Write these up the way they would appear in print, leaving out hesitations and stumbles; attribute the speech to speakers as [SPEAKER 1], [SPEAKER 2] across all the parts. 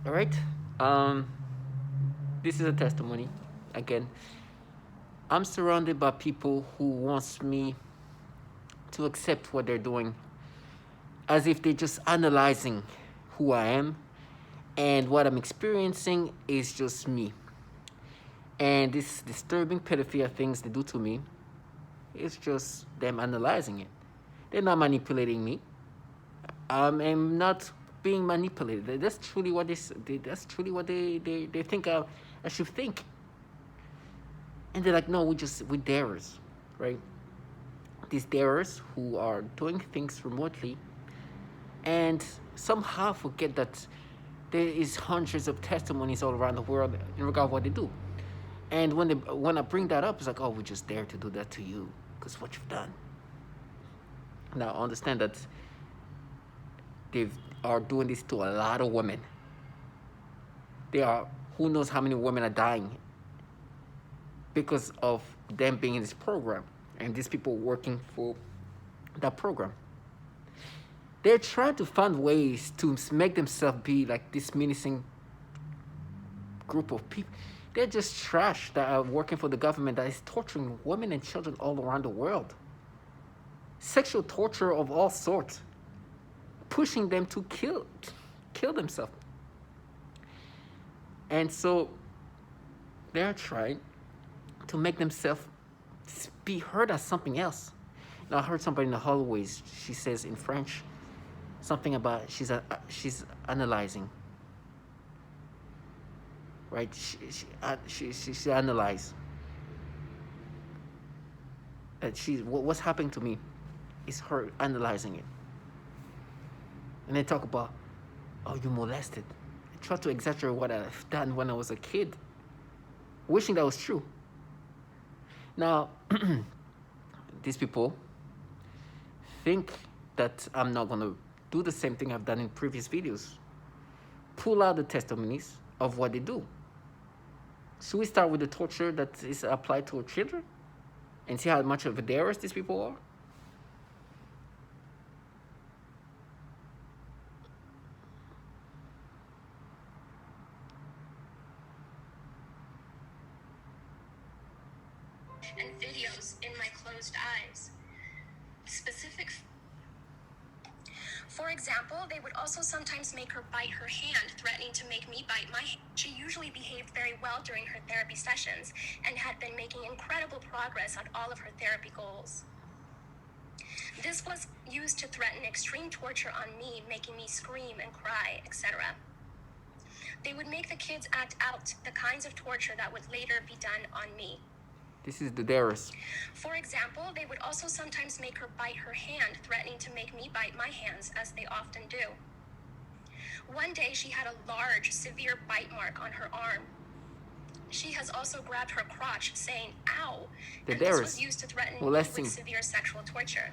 [SPEAKER 1] All right. Um, this is a testimony. Again, I'm surrounded by people who wants me to accept what they're doing, as if they're just analyzing who I am, and what I'm experiencing is just me. And this disturbing pedophilia things they do to me, it's just them analyzing it. They're not manipulating me. I'm not being manipulated. That's truly what that's truly what they think I should think. And they're like, no, we darers, right? These darers who are doing things remotely and somehow forget that there is hundreds of testimonies all around the world in regard to what they do. And when I bring that up, it's like, oh, we just dare to do that to you because what you've done. Now understand that they are doing this to a lot of women. They are, who knows how many women are dying because of them being in this program and these people working for that program. They're trying to find ways to make themselves be like this menacing group of people. They're just trash that are working for the government that is torturing women and children all around the world. Sexual torture of all sorts, pushing them to kill themselves. And so they're trying to make themselves be heard as something else. Now I heard somebody in the hallways, she says in French, something about she's analyzing, right? She analyze. What's happening to me is her analyzing it. And they talk about, oh, you molested. I try to exaggerate what I've done when I was a kid, wishing that was true. Now, these people think that I'm not going to do the same thing I've done in previous videos. Pull out the testimonies of what they do. Should we start with the torture that is applied to children and see how much of a dares these people are?
[SPEAKER 2] And videos in my closed eyes. For example, they would also sometimes make her bite her hand, threatening to make me bite my hand. She usually behaved very well during her therapy sessions and had been making incredible progress on all of her therapy goals. This was used to threaten extreme torture on me, making me scream and cry, etc. They would make the kids act out the kinds of torture that would later be done on me.
[SPEAKER 1] This is the dares.
[SPEAKER 2] For example, they would also sometimes make her bite her hand, threatening to make me bite my hands, as they often do. One day, she had a large, severe bite mark on her arm. She has also grabbed her crotch, saying, ow, and this was used to threaten me with severe sexual torture.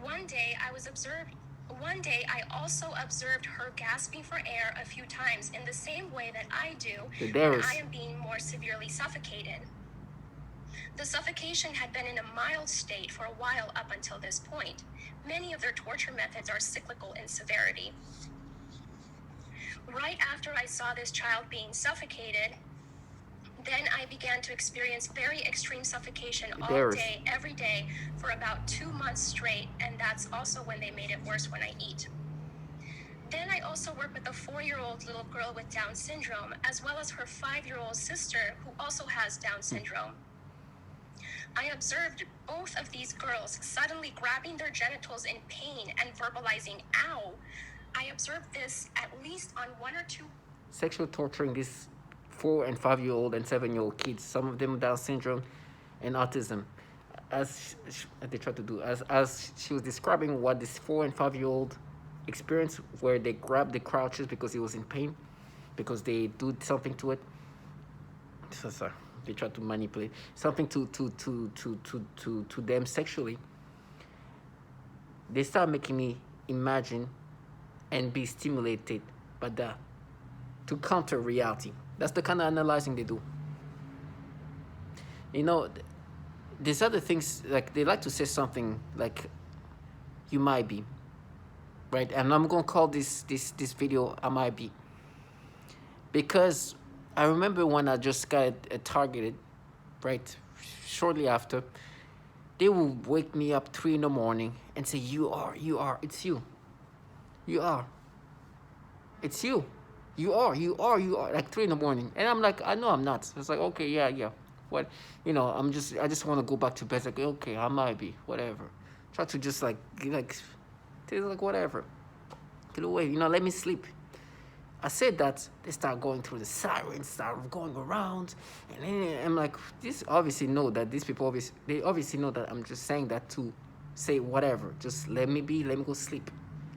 [SPEAKER 2] One day, I also observed her gasping for air a few times in the same way that I do when I am being more severely suffocated. The suffocation had been in a mild state for a while up until this point. Many of their torture methods are cyclical in severity. Right after I saw this child being suffocated, then I began to experience very extreme suffocation all day, every day, for about 2 months straight, and that's also when they made it worse when I eat. Then I also work with a 4-year-old little girl with Down syndrome, as well as her 5-year-old sister, who also has Down syndrome. I observed both of these girls suddenly grabbing their genitals in pain and verbalizing, ow. I observed this at least on 1 or 2...
[SPEAKER 1] Sexual torturing these 4- and 5-year-old and 7-year-old kids, some of them with Down syndrome and autism, as they try to do. As she was describing what this 4- and 5-year-old experience, where they grab the crouches because he was in pain, because they do something to it. So sorry, they try to manipulate something to them sexually. They start making me imagine and be stimulated by that to counter reality. That's the kind of analyzing they do. You know, these other things, like they like to say something like, you might be. right? And I'm gonna call this video I might be, because I remember when I just got targeted, right? Shortly after, they will wake me up 3 in the morning and say, you are, it's you, you are, it's you, like 3 in the morning, and I'm like, I know I'm not. So it's like, okay, yeah, what, I just want to go back to bed. It's like, okay, I might be, whatever. Try to just like whatever, get away, let me sleep. I said that, they start going through the sirens, start going around, and then I'm like, this obviously know that these people they obviously know that I'm just saying that to say whatever. Just let me be, let me go sleep,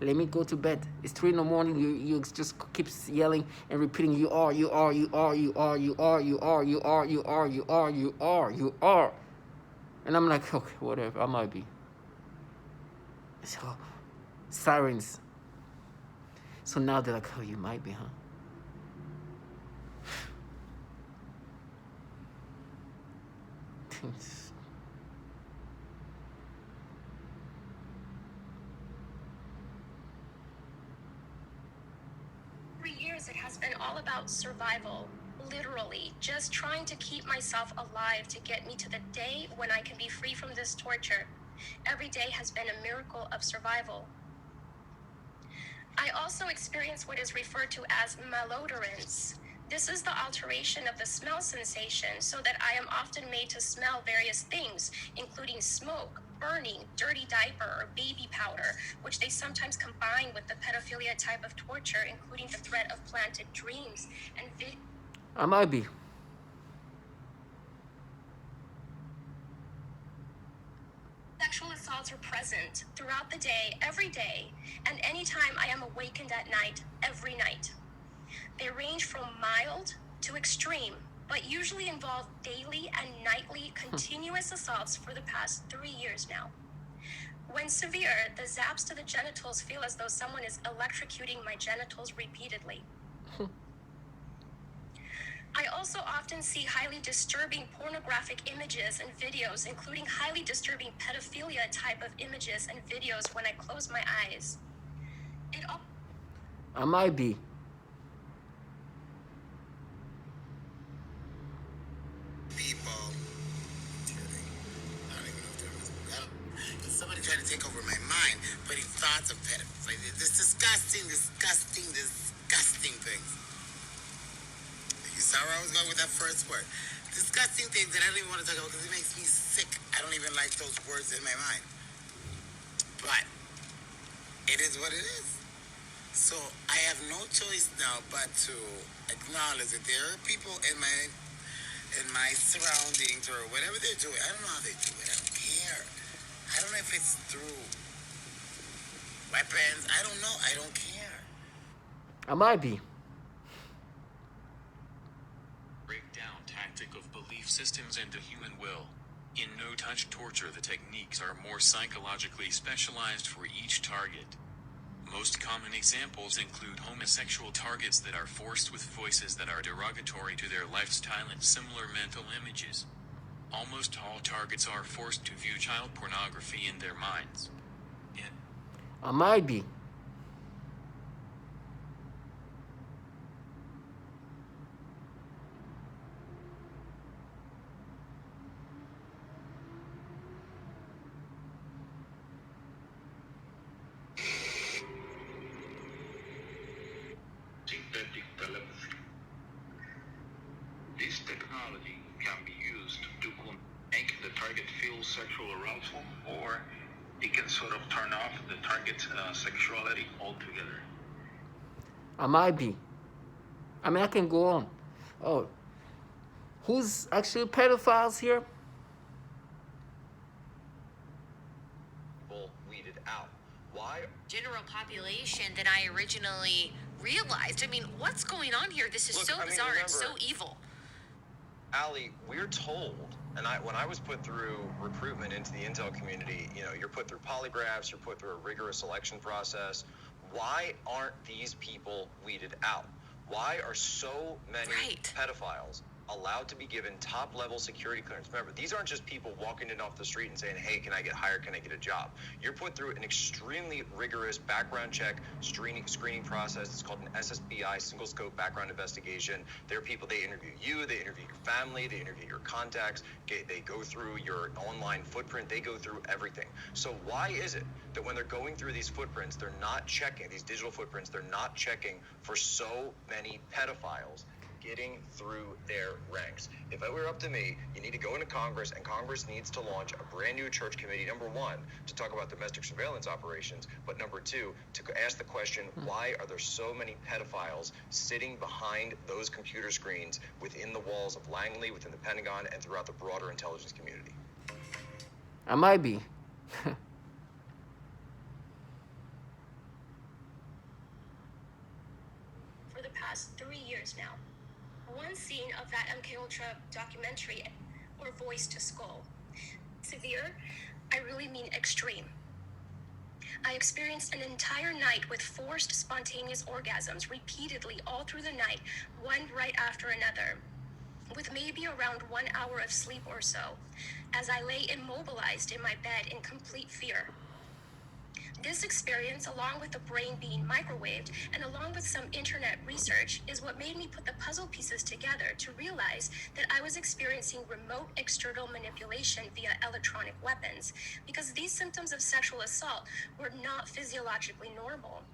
[SPEAKER 1] let me go to bed. It's 3 in the morning. You just keep yelling and repeating, you are, and I'm like, okay, whatever, I might be. So sirens. So now they're like, oh, you might be, huh?
[SPEAKER 2] 3 years, it has been all about survival. Literally, just trying to keep myself alive to get me to the day when I can be free from this torture. Every day has been a miracle of survival. I also experience what is referred to as malodorance. This is the alteration of the smell sensation, so that I am often made to smell various things, including smoke, burning, dirty diaper, or baby powder, which they sometimes combine with the pedophilia type of torture, including the threat of planted dreams and
[SPEAKER 1] I might be.
[SPEAKER 2] Sexual assaults are present throughout the day, every day, and anytime I am awakened at night, every night. They range from mild to extreme, but usually involve daily and nightly continuous assaults for the past 3 years now. When severe, the zaps to the genitals feel as though someone is electrocuting my genitals repeatedly. I also often see highly disturbing pornographic images and videos, including highly disturbing pedophilia type of images and videos when I close my eyes.
[SPEAKER 1] I might be.
[SPEAKER 3] Somebody tried to take over my mind, putting thoughts of pedophilia. This disgusting things. You saw where I was going with that first word. Disgusting things that I don't even want to talk about because it makes me sick. I don't even like those words in my mind. But it is what it is. So I have no choice now but to acknowledge that there are people in my surroundings or whatever they're doing. I don't know how they do it. I don't care. I don't know if it's through weapons. I don't know. I don't care.
[SPEAKER 1] I might be.
[SPEAKER 4] Breakdown tactic of belief systems into human will. In no-touch torture, the techniques are more psychologically specialized for each target. Most common examples include homosexual targets that are forced with voices that are derogatory to their lifestyle and similar mental images. Almost all targets are forced to view child pornography in their minds.
[SPEAKER 1] I might be.
[SPEAKER 5] Synthetic telepathy. This technology can be used to make the target feel sexual arousal, or it can sort of turn off the target's sexuality altogether.
[SPEAKER 1] I might be. I mean, I can go on. Oh, who's actually pedophiles here?
[SPEAKER 6] Weeded out. Why?
[SPEAKER 7] General population than I originally realized. I mean, what's going on here? This is so bizarre and so evil.
[SPEAKER 6] Allie, we're told, and when I was put through recruitment into the intel community, you're put through polygraphs, you're put through a rigorous selection process. Why aren't these people weeded out? Why are so many pedophiles allowed to be given top-level security clearance. Remember, these aren't just people walking in off the street and saying, hey, can I get hired, can I get a job? You're put through an extremely rigorous background check screening process. It's called an SSBI, single scope background investigation. There are people, they interview you, they interview your family, they interview your contacts, they go through your online footprint, they go through everything. So why is it that when they're going through these footprints, they're not checking, these digital footprints, they're not checking for so many pedophiles getting through their ranks? If it were up to me, you need to go into Congress, and Congress needs to launch a brand new church committee, number one, to talk about domestic surveillance operations, but number two, to ask the question, why are there so many pedophiles sitting behind those computer screens within the walls of Langley, within the Pentagon, and throughout the broader intelligence community?
[SPEAKER 1] I might be.
[SPEAKER 2] For the past 3 years now. One scene of that MK Ultra documentary, or Voice to Skull. Severe, I really mean extreme. I experienced an entire night with forced spontaneous orgasms repeatedly all through the night, one right after another, with maybe around 1 hour of sleep or so, as I lay immobilized in my bed in complete fear. This experience, along with the brain being microwaved and along with some internet research, is what made me put the puzzle pieces together to realize that I was experiencing remote external manipulation via electronic weapons, because these symptoms of sexual assault were not physiologically normal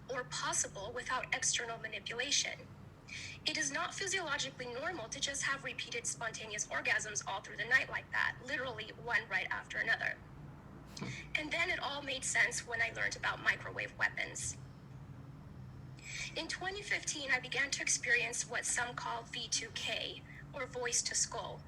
[SPEAKER 2] or possible without external manipulation. It is not physiologically normal to just have repeated spontaneous orgasms all through the night like that, literally one right after another. And then it all made sense when I learned about microwave weapons. In 2015, I began to experience what some call V2K, or voice to skull.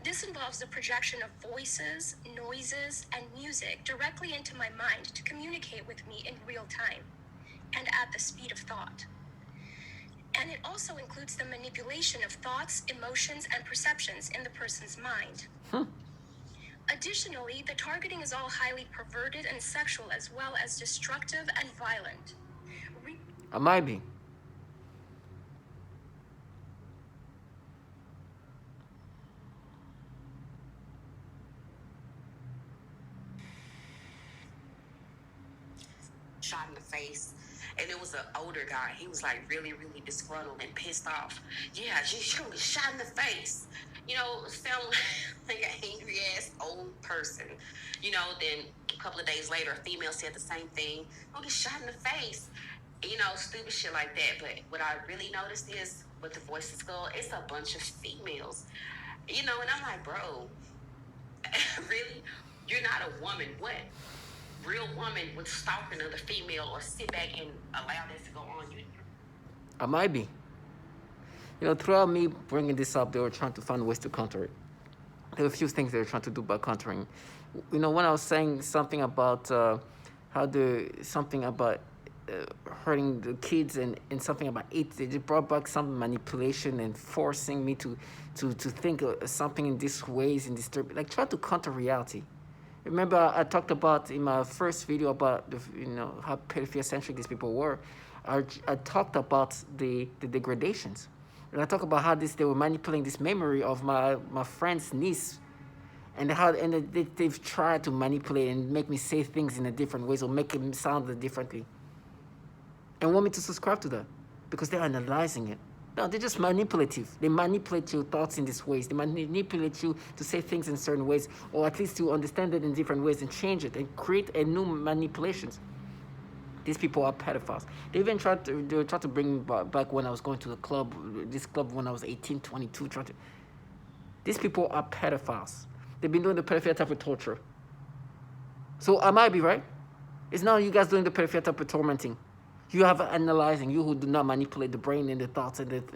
[SPEAKER 2] This involves the projection of voices, noises, and music directly into my mind to communicate with me in real time, and at the speed of thought. And it also includes the manipulation of thoughts, emotions, and perceptions in the person's mind. Additionally, the targeting is all highly perverted and sexual, as well as destructive and violent.
[SPEAKER 1] I might be.
[SPEAKER 8] Shot in the face. And it was an older guy. He was like really, really disgruntled and pissed off. Yeah, she's gonna get shot in the face. You know, sound like an angry ass old person. You know, then a couple of days later, a female said the same thing. Gonna get shot in the face. You know, stupid shit like that. But what I really noticed is with the Voice of Skull, it's a bunch of females. You know, and I'm like, bro, really? You're not a woman. What real woman would stalk another female or sit back and allow this to go on?
[SPEAKER 1] I might be. You know, throughout me bringing this up, they were trying to find ways to counter it. There were a few things they were trying to do by countering. You know, when I was saying something about something about hurting the kids and something about it, they brought back some manipulation and forcing me to think something in these ways, in this like try to counter reality. Remember, I talked about in my first video about how pedophilia-centric these people were. I talked about the degradations, and I talked about how they were manipulating this memory of my friend's niece, and how they've tried to manipulate and make me say things in a different ways or make it sound differently, and want me to subscribe to that because they're analyzing it. No, they're just manipulative. They manipulate your thoughts in these ways. They manipulate you to say things in certain ways, or at least to understand it in different ways and change it and create a new manipulations. These people are pedophiles. They even tried to bring me back when I was going to the club, this club when I was 18, 22. These people are pedophiles. They've been doing the pedophilia type of torture. So I might be right. It's now you guys doing the pedophilia type of tormenting. You have analyzing, you who do not manipulate the brain and the thoughts and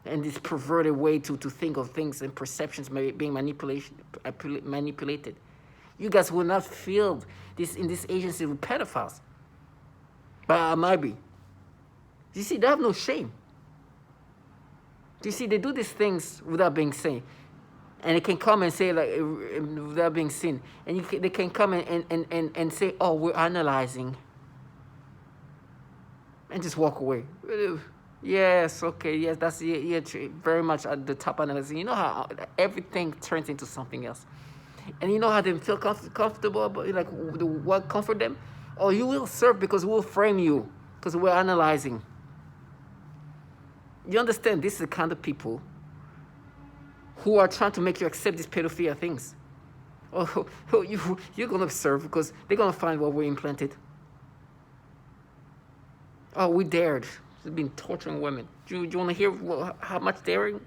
[SPEAKER 1] this perverted way to think of things and perceptions being manipulated. You guys will not feel this in this agency with pedophiles. But I might be. You see, they have no shame. You see, they do these things without being seen. And they can come and say, like, without being seen. And they can come and say, oh, we're analyzing. And just walk away. Yes, okay, yes, that's very much at the top analysis. You know how everything turns into something else, and you know how they feel comfortable about like what comfort them. Oh, you will serve because we'll frame you because we're analyzing. You understand? This is the kind of people who are trying to make you accept these pedophilia things. Oh, you're gonna serve because they're gonna find what we implanted. Oh, we dared. We've been torturing women. Do you want to hear how much daring?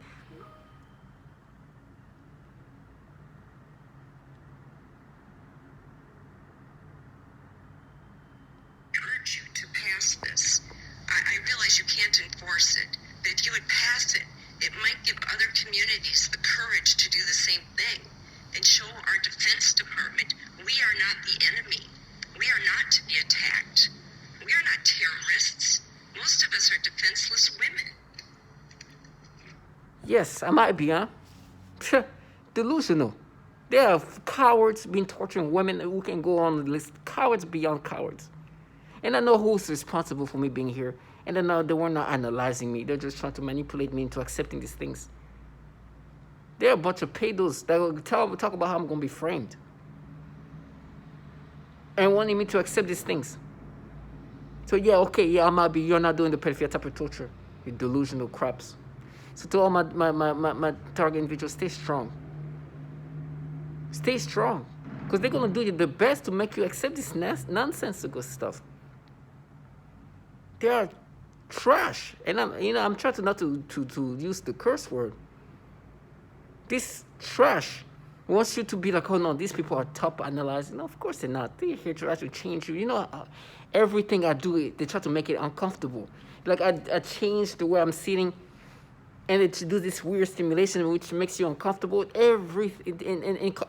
[SPEAKER 9] Urge you to pass this. I realize you can't enforce it, but if you would pass it, it might give other communities the courage to do the same thing and show our Defense Department we are not the enemy. We are not to be attacked. We are not terrorists. Most of us are defenseless women.
[SPEAKER 1] Yes, I might be, huh? Delusional. There are cowards been torturing women who can go on the list. Cowards beyond cowards. And I know who's responsible for me being here. And I know they were not analyzing me. They're just trying to manipulate me into accepting these things. There are a bunch of pedos that will talk about how I'm going to be framed. And wanting me to accept these things. So yeah, okay, yeah, I might be, you're not doing the pedophilia type of torture. You delusional craps. So to all my target individuals, stay strong. Stay strong. Because they're going to do the best to make you accept this nonsensical stuff. They are trash. And I'm trying to not to use the curse word. This trash wants you to be like, oh no, these people are top analyzing. No, of course they're not. They're here to actually change you. You know, everything I do, they try to make it uncomfortable. Like I change the way I'm sitting, and it do this weird stimulation which makes you uncomfortable.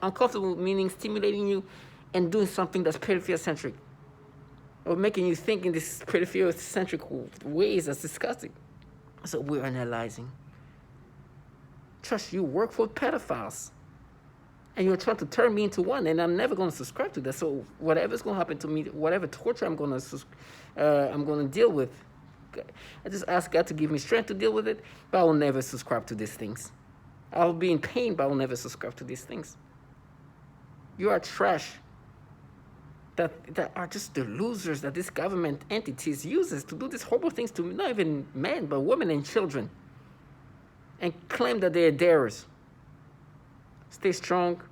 [SPEAKER 1] Uncomfortable meaning stimulating you and doing something that's pedophilia-centric. Or making you think in this pedophilia-centric ways that's disgusting. So we're analyzing. Trust you work for pedophiles. And you're trying to turn me into one, and I'm never going to subscribe to that. So whatever's going to happen to me, whatever torture I'm going to deal with, I just ask God to give me strength to deal with it, but I will never subscribe to these things. I'll be in pain, but I will never subscribe to these things. You are trash. That are just the losers that this government entities uses to do these horrible things to not even men, but women and children. And claim that they are theirs. Stay strong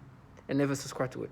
[SPEAKER 1] and never subscribe to it.